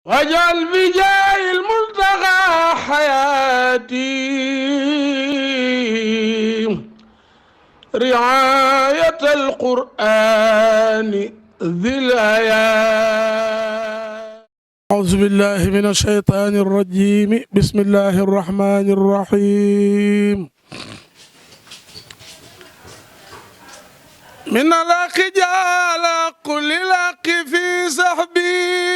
واجعل بجاه الملتقى حياتي رعاية القرآن ذي الآيات. أعوذ بالله من الشيطان الرجيم. بسم الله الرحمن الرحيم. من الحق جعل كل الحق في سحبي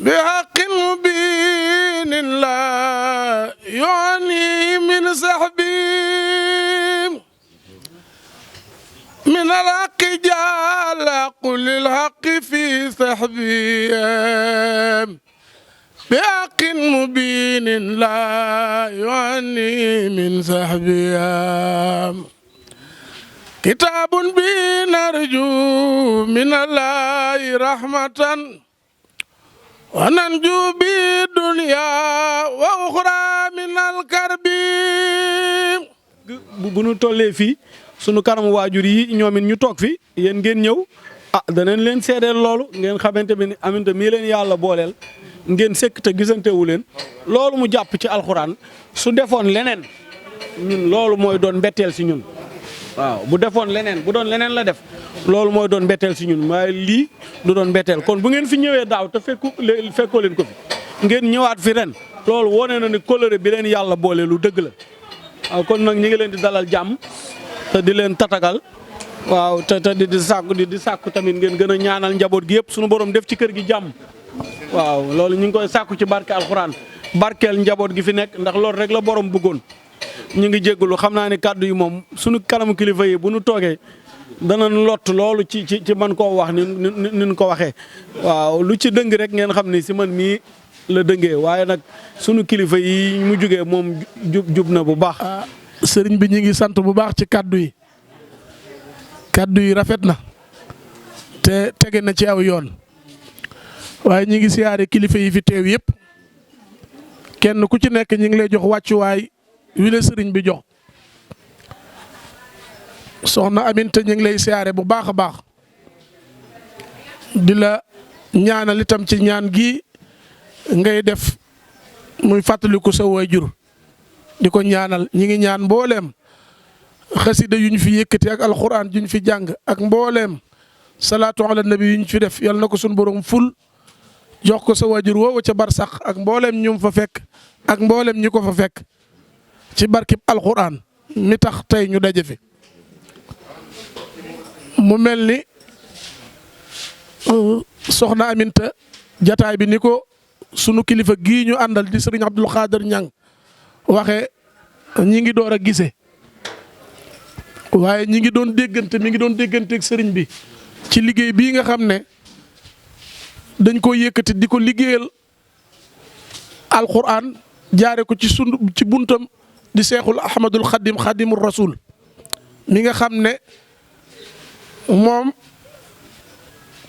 بحق مبين لا يعني من سحبي. من الحق جعل كل الحق في سحبي بحق مبين لا يعني من سحبي. كتاب به نرجو من الله رحمة وننجو به الدنيا وأخرى من الكرب. bu nu tollee fii sunu kanam waajur yi ñoom it ñu toog fi yéen ngeen ñëw danañ leen seedeel loolu ngeen xamante ni aminte mii leen yàlla booleel ngeen sekk te gisantewu leen loolu mu jàpp ci alxuraan su defoon leneen ñun loolu mooy doon mbetteel si ñun. waaw bu defoon leneen bu doon leneen la def loolu mooy doon mbetteel si ñun waaye lii du doon mbetteel kon bu ngeen fi ñëwee daaw te fekkoo leen ko fi ngeen ñëwaat fi ren loolu wone na ni kóllëre bi leen yàlla boole lu dëgg la. waaw kon nag ñi ngi leen di dalal jàmm te di leen tatagal waaw te di sàkku tamit ngeen gën a ñaanal njaboot gi yëpp sunu borom def ci kër gi jàmm. waaw loolu ñu ngi koy sàkku ci barke alxuraan barkeel njaboot gi fi nekk ndax loolu rek la borom bëggoon. ñu ngi jégalu xam naa ne kàddu yi moom sunu kanamu kilifa yi bu nu toogee dana lott loolu ci man koo wax ni ñu ko waxee waaw lu ci dëng rek ngeen xam ni si man mii la dëngee waaye nag sunu kilifa yi mu jugee moom jub na bu baax. sëriñ bi ñu ngi sant bu baax ci kàddu yi rafet na te tege na ci aw yoon waaye ñu ngi siyaare kilifa yi fi teew yëpp kenn ku ci nekk ñu ngi lay jox wàccuwaay wi la sëriñ bi jox. soxna Aminta ñu ngi lay siyaare bu baax a baax di la ñaanal itam ci ñaan gi ngay def muy fàttaliku sa waajur di ko ñaanal ñi ngi ñaan mbooleem xasida yu ñu fi yëkkati ak alxuraan yu ñu fi jàng ak mbooleem salaatu ala nabi yu ñu fi def yal na ko sunu borom ful jox ko sa waajur woowu ca barsax ak mbooleem ñu fa fekk ak mbooleem ñi ko fa fekk ci barkib alxuraan mi tax tey ñu daje fi. mu mel ni soxna Aminta jataay bi ni ko sunu kilifa gii ñu àndal di sëriñ Abdul Xaadir Ñang waxe ñi ngi door a gise waaye ñi ngi doon déggante mi ngi doon dégganteeg sëriñ bi ci liggéey bii nga xam ne dañ ko yëkkati di ko liggéeyal alquran jaare ko ci buntam di seexul ahmadul xadim xadimul rasul mi nga xam ne moom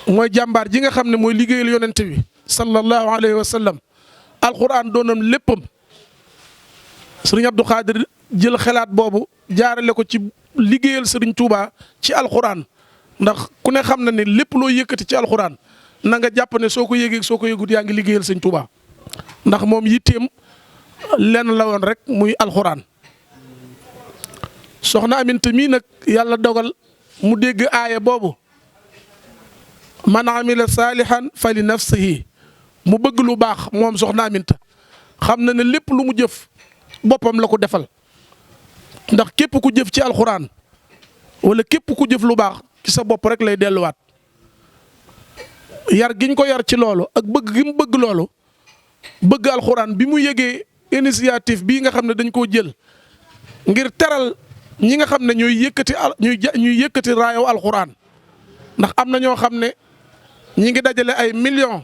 mooy jàmbaar ji nga xam ne mooy liggéeyal yonent bi sallallahu alayhi wa sallam alquran doonam léppam sëriñ Abdou Khadir jël xalaat boobu jaarale ko ci liggéeyal sëriñ Touba ci alquran ndax ku ne xam na ne lépp loo yëkkati ci alquran na nga jàpp ne soo ko yëgee soo ko yëgut yaa ngi liggéeyal sëriñ Touba ndax moom yitteem lenn la woon rek muy alxuraan. soxna Aminta mii nag yàlla dogal mu dégg aaya boobu man amila saalihan fa li nafsihi mu bëgg lu baax moom soxna Aminta xam na ne lépp lu mu jëf boppam la ko defal ndax képp ku jëf ci alxuraan wala képp ku jëf lu baax ci sa bopp rek lay delluwaat yar giñ ko yar ci loolu ak bëgg gi mu bëgg loolu bëgg alxuraan bi mu yëgee initiative bii nga xam ne dañ koo jël ngir teral ñi nga xam ne ñooy yëkkati raayaw alxuraan ndax am na ñoo xam ne ñi ngi dajale ay millions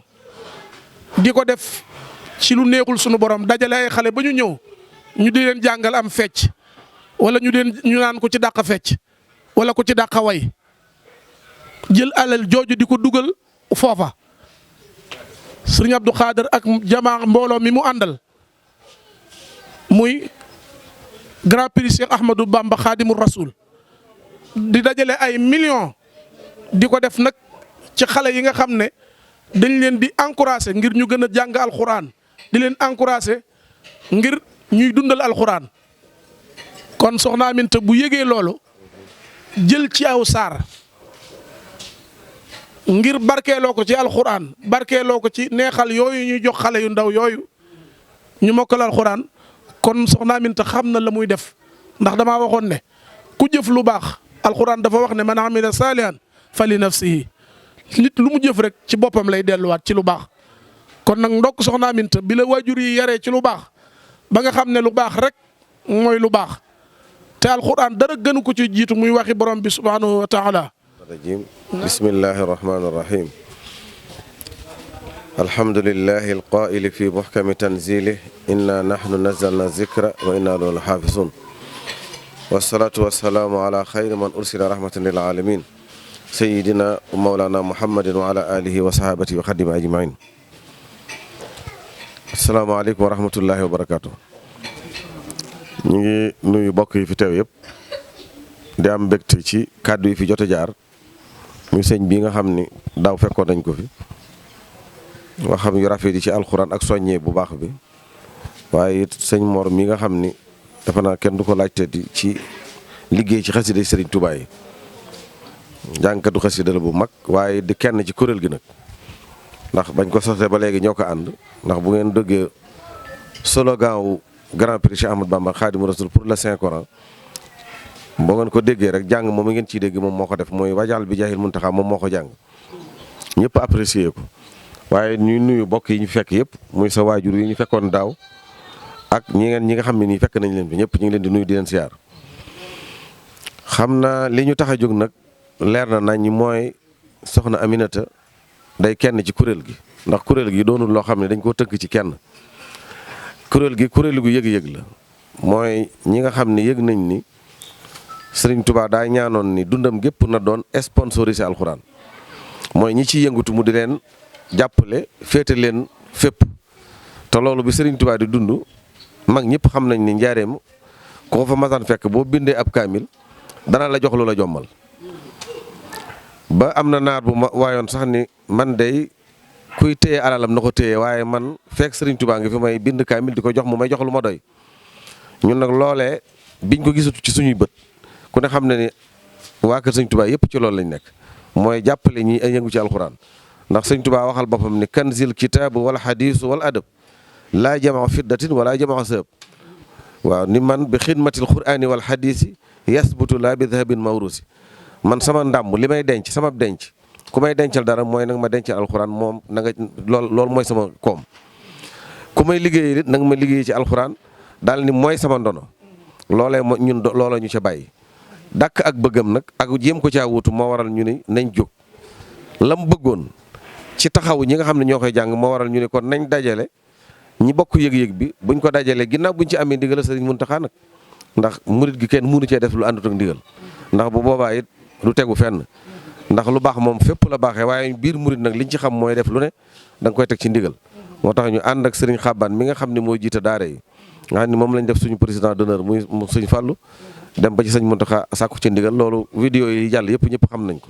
di ko def ci lu neexul sunu borom dajale ay xale ba ñu ñëw ñu di leen jàngal am fecc wala ñu naan ko ci dàq fecc wala ko ci dàq way jël alal jooju di ko dugal foofa sëriñ Abdou Khadir ak jamaa mbooloo mi mu àndal muy grand prix Cheikh Ahmadou Bamba Khadimou Rasoul di dajale ay millions di ko def nag ci xale yi nga xam ne dañ leen di encourager ngir ñu gën a jàng alxuraan di leen encourager ngir ñuy dundal alxuraan kon soxna Aminta bu yëgee loolu jël ci aw saar ngir barkeeloo ko ci alxuraan barkeeloo ko ci neexal yooyu ñuy jox xale yu ndaw yooyu ñu mokkal alxuraan kon soxna Aminta xam na la muy def ndax damaa waxoon ne ku jëf lu baax alxuraan dafa wax ne man amila saalihan fa li nafsihi nit lu mu jëf rek ci boppam lay delluwaat ci lu baax kon nag ndokk soxna Aminta bi la waajur yi yaree ci lu baax ba nga xam ne lu baax rek mooy lu baax te alxuraan dara gënu ko ci jiitu muy waxi borom bi subhanahu wa taala rajim bismillahi irrahmani irrahim alhamdulillahi alqaili fi muhkami tanzilih inna nahnu nazzalna zikra wa inna lahu lahafizun wassalatu wassalaamu ala xayri man ursila rahmatan lil alamin sayidina wa mawlana muhammadin wa ala alihi wa sahabatihi wa xadimi ajmain asalaamaaleykum wa rahmatullahi wa barakatuh ñu ngi nuyu bokk yi fi teew yëpp di am mbégte ci kàddu yi fi jot a jaar muy sëñ bii nga xam ni daaw fekkoon nañ ko fi nga xam yu rafet yi ci alxuraan ak soññee bu baax bi waaye it sëñ Mor mi nga xam ni dafa naa kenn du ko laajte di ci liggéey ci xasida Sëriñ Tuubaa yi jàngkatu xasida la bu mag waaye di kenn ci kuréel gi nag ndax bañ ko sosee ba léegi ñoo ko ànd ndax bu ngeen dëggee slogan wu Grand Prix Cheikh Ahmadou Bamba Khadimu Rasul pour le Saint Coran boo ngeen ko déggee rek jàng moom mi ngeen ciy dégg moom moo ko def mooy wajal bi jaahil muntaxa moom moo ko jàng ñëpp apprécier ko waaye ñuy nuyu bokk yi ñu fekk yëpp muy sa waajur yi ñu fekkoon daaw ak ñi nga xam ne nii fekk nañ leen fi ñëpp ñu ngi leen di nuyu di leen siyaar xam naa li ñu tax a jóg nag leer na nañ mooy soxna Aminata day kenn ci kuréel gi ndax kuréel gi doonul loo xam ne dañ koo tënk ci kenn kuréel gi kuréel gu yëg-yëg la mooy ñi nga xam ne yëg nañ ni Sëriñ Tuubaa daa ñaanoon ni dundam gépp na doon sponsorisé alxuraan mooy ñi ciy yëngatu mu di leen jàppale féete leen fépp te loolu bi Sëriñ Tuubaa di dund mag ñëpp xam nañ ni njaareem ko fa masaan fekk boo bindee ab kaamil dana la jox lu la jommal ba am na naar bu ma waayoon sax ni man day kuy téye alalam na ko téye waaye man fekk Sëriñ Tuubaa ngi fi may bind kaamil di ko jox mu may jox lu ma doy ñun nag loolee biñ ko gisatu ci suñuy bët ku ne xam ne ni waa kër Sëriñ Tuubaa yëpp ci loolu lañ nekk mooy jàppale ñi ay yëngu ci alxuraan ndax Sëriñ Tuubaa waxal boppam ni kanzil kitaabu wal hadiisu wal adab laa jamaa fiddatin wala jamaa sëb waaw ni man bi xidmatil quraani wal hadiisi yasbutu laa bi dahabin mawrusi man sama ndàmb li may denc sama denc ku may dencal dara mooy nag ma dencal alxuraan moom na nga loolu mooy sama koom ku may liggéey it nag ma liggéey ci alxuraan daal ni mooy sama ndono loolee ñun loola ñu ca bàyyi dàkk ak bëggam nag ak jéem ko caa wuutu moo waral ñu ni nañ jóg lam bëggoon ci taxaw ñi nga xam ne ñoo koy jàng moo waral ñu ne kon nañ dajale ñi bokk yëg-yëg bi buñ ko dajalee ginnaaw buñ ci amee ndigal Sëriñ Muntaxa nag ndax murit gi kenn mënu cee def lu àndut ak ndigal ndax bu boobaa it du tegu fenn ndax lu baax moom fépp la baaxee waaye biir murit nag liñ ci xam mooy def lu ne da nga koy teg ci ndigal moo tax ñu ànd ak Sëriñ Xabbaan mi nga xam ne mooy jiite daara yi nga xam ne moom lañ def suñu président d'honneur muy Sëriñ Fàllu dem ba ci Sëriñ Muntaxa sàkku ci ndigal loolu vidéo yi jàll yëpp ñëpp xam nañ ko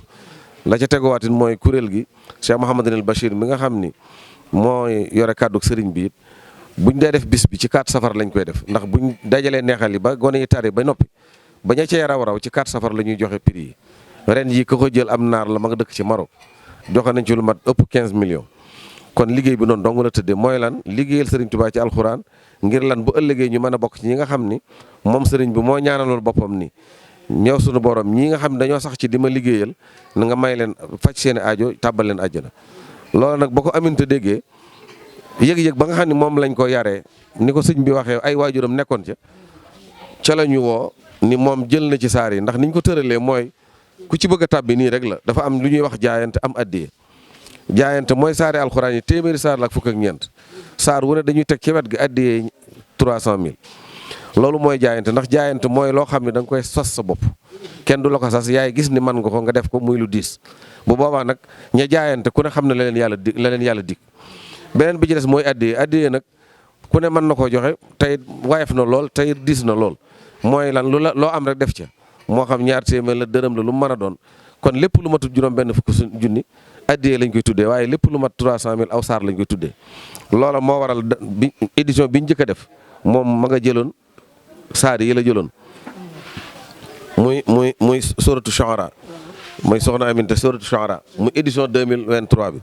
la ca teguwaatin mooy kuréel gi Cheikh Mouhamadul Bachir mi nga xam ni mooy yore kàddu sëriñ bi it buñ dee def bis bi ci 4 safar lañ koy def ndax buñ dajalee neexal yi ba gone yi tari ba noppi ba ña cee raw ci 4 safar la ñuy joxe prix yi ren yi ko jël am naar la ma nga dëkk ci Maroc joxe nañ ci lu mat ëpp 15 millions kon liggéey bi noonu dong la tëddee mooy lan liggéeyal Sëriñ Tuubaa ci alxuraan ngir lan bu ëllëgee ñu mën a bokk ci ñi nga xam ni moom sëriñ bi moo ñaanaloon boppam ni ñëw suñu borom ñii nga xam ne dañoo sax ci di ma liggéeyal na nga may leen faj seeni aajo tàbbal leen àjjana loolu nag boo ko Aminta déggee yëg-yëg ba nga xam ne moom lañ ko yaree ni ko sëñ bi waxee ay waajuram nekkoon ca la ñu woo ni moom jël na ci saar yi ndax niñ ko tëralee mooy ku ci bëgg a tàbbi nii rek la dafa am lu ñuy wax jaayante am addiye jaayante mooy saari alxuraan yi téeméeri saar la ak fukk ak ñeent saar wu ne dañuy teg ci wet gi addiyee 300 000 loolu mooy jaayante ndax jaayante mooy loo xam ne da nga koy sas sa bopp kenn du la ko sas yaay gis ni man nga ko nga def ko muy lu diis bu boobaa nag ña jaayante ku ne xam ne la leen yàlla dig beneen bi ci des mooy addiyee nag ku ne mën na koo joxe tey wayef na lool tey diis na lool mooy lan loo am rek def ca moo xam ñaar téeméer la dërëm la lu mu mën a doon kon lépp lu matul juróom benn fukk junni addiyee lañ koy tuddee waaye lépp lu mat 300.000 aw saar lañ koy tuddee loola moo waral bi édition bi ñu njëkk a def moom ma nga jëloon saar yi la jëloon muy suratu Shu'ara mooy soxna Aminta suratu Shu'ara muy édition 2023 bi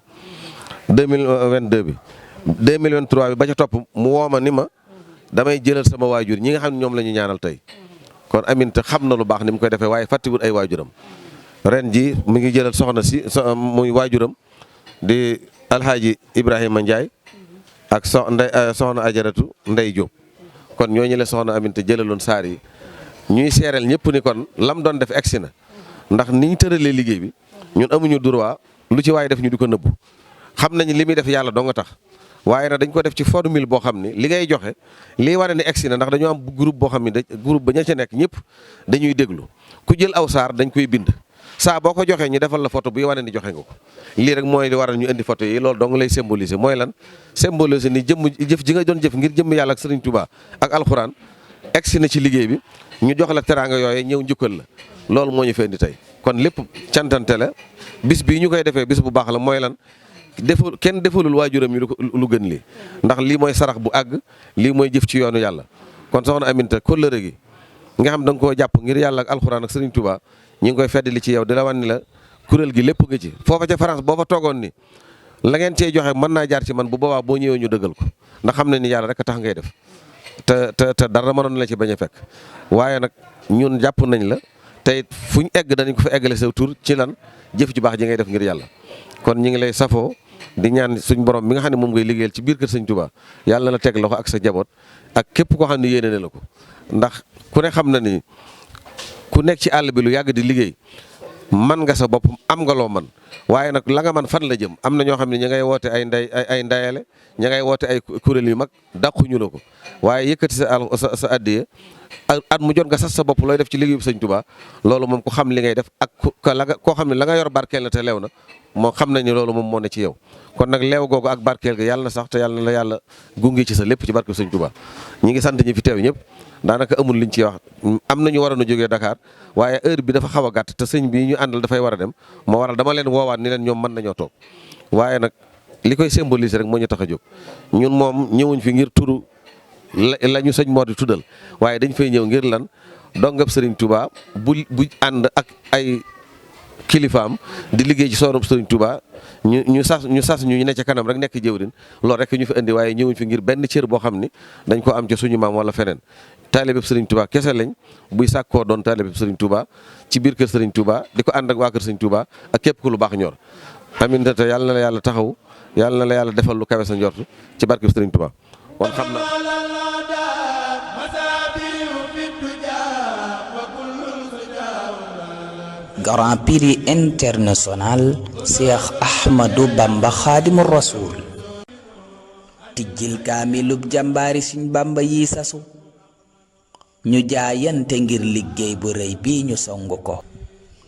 2022 bi 2023 bi ba ca topp mu wooma ni ma damay jëlal sama waajur ñi nga xam ne ñoom la ñu ñaanal tey kon Aminta xam na lu baax ni mu koy defee waaye fàttiwul ay waajuram ren ji mi ngi jëlal soxna si muy waajuram di alxaaji Ibrahima Ndiaye ak soxna ajaratu Ndey Diop kon ñooñu la soxna Aminta jëlaloon saar yi ñuy seereel ñëpp ni kon lam doon def egsi na ndax ni ñu tëralee liggéey bi ñun amuñu droit lu ci waaye def ñu di ko nëbbu xam nañu li muy def yàlla doo nga tax waaye nag dañ ko def ci formule boo xam ni li ngay joxe lii wane ni egsi na ndax dañoo am groupe boo xam ni groupe ba ña ca nekk ñëpp dañuy déglu ku jël aw saar dañ koy bind saa boo ko joxee ñu defal la photo buy wane ni joxe nga ko lii rek mooy li waral ñu indi photo yi loolu dong lay symboliser mooy lan symboliser ni jëf ji nga doon jëf ngir jëmm yàlla ak Serigne Touba ak alxuraan egsi na ci liggéey bi ñu jox la teraanga yooyu ñëw njukkal la loolu moo ñu fi indi tey kon lépp cantante la bis bii ñu koy defee bis bu baax la mooy lan kenn defalul waajuram yi lu gën lii ndax lii mooy sarax bu àgg lii mooy jëf ci yoonu yàlla kon soxna Aminta kóllëre gi nga xam da nga koo jàpp ngir yàlla ak alxuraan ak Serigne Touba ñi ngi koy feddali ci yow di la wan ni la kuréel gi lépp nga ci foofa ca France boo fa toogoon ni la ngeen cee joxe mën naa jaar ci man bu boobaa boo ñëwee ñu dëggal ko ndax xam ne ni yàlla rek a tax ngay def te dara mënoon la ci bañ a fekk waaye nag ñun jàpp nañ la tey fu ñu egg danañ ko fa eggale sa tur ci lan jëf ju baax ji ngay def ngir yàlla kon ñi ngi lay safoo di ñaan suñ borom mi nga xam ne moom ngay liggéeyal ci biir kër Sëñ Touba yàlla na la teg loxo ak sa jaboot ak képp koo xam ne yéene na la ko ndax ku ne xam na ni ku nekk ci àll bi lu yàgg di liggéey man nga sa bopp am nga loo man waaye nag la nga man fan la jëm am na ñoo xam ne ña ngay woote ay ndayale ña ngay woote ay kuréel yu mag dàquñu la ko waaye yëkkati sa addiya at mu jot nga sas sa bopp looy def ci liggéeyu Sëñ Touba loolu moom ku xam li ngay def ak koo xam ne la nga yor barkeel na te leew na moo xam nañ ni loolu moom moo ne ci yow kon nag leew googu ak barkeel ga yàlla na sax te yàlla na la yàlla gunge ci sa lépp ci barke Sëñ Touba ñi ngi sant ñi fi teew ñëpp daanaka amul liñ ciy wax am nañu waroon a jógee Dakar waaye heure bi dafa xaw a gàtt te sëñ bi ñu àndal dafay war a dem moo waral dama leen woowaat ni leen ñoom mën nañoo toog waaye nag li koy symboliser rek moo ñu tax a jóg ñun moom ñëwuñ fi ngir turu la ñu sëñ moo di tuddal waaye dañ fay ñëw ngir lan dongab Serigne Touba bu ànd ak ay kilifaam di liggéey ci soorub Serigne Touba ñu sas ñu ne ca kanam rek nekk jëwrin loolu rek ñu fi indi waaye ñëwuñ fi ngir benn cër boo xam ni dañ ko am ci suñu maam wala feneen taalibe Serigne Touba kese lañ buy sàkkoo doon taalibe Serigne Touba ci biir kër Serigne Touba di ko ànd ak waa kër Serigne Touba ak képp ku lu baax ñor Aminata yàlla na la yàlla taxaw yàlla na la yàlla defal lu kawe sa njort ci barke Serigne Touba kon xam naa Grand Prix international Cheikh Ahmadou Bamba Khadimou Rassoul tijjil kaamilub jàmbaari Sëñ Bamba yi sasu ñu jaayante ngir liggéey bu rëy bii ñu song ko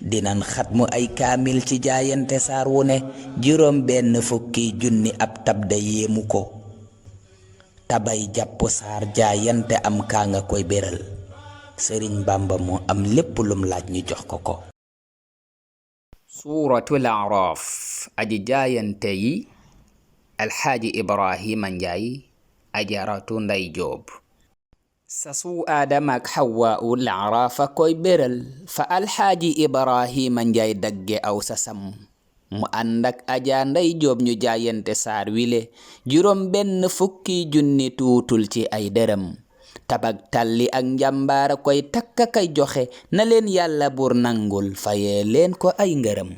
dinan xatmu ay kaamil ci jaayante saar wu ne juróom benn fukki junni ab tab da yéemu ko tabay jàpp saar jaayante am kaa nga koy béral Sëriñ Bamba moo am lépp lum laaj ñu jox ko ko suuratul Araaf aji jaayante yi alxaaji Ibrahima Njaay ajaratu Ndey Joob sasu aadama ak xawwaul araafa koy béral fa alxaaji Ibrahima Njaay dagge aw sasam mu ànd ak aja Ndey Joob ñu jaayante saar wile juróom benn fukki junni tuutul ci ay dërëm tabak talli ak njàmbaara koy takka kay joxe na leen yàlla bur nangul fayee leen ko ay ngërëm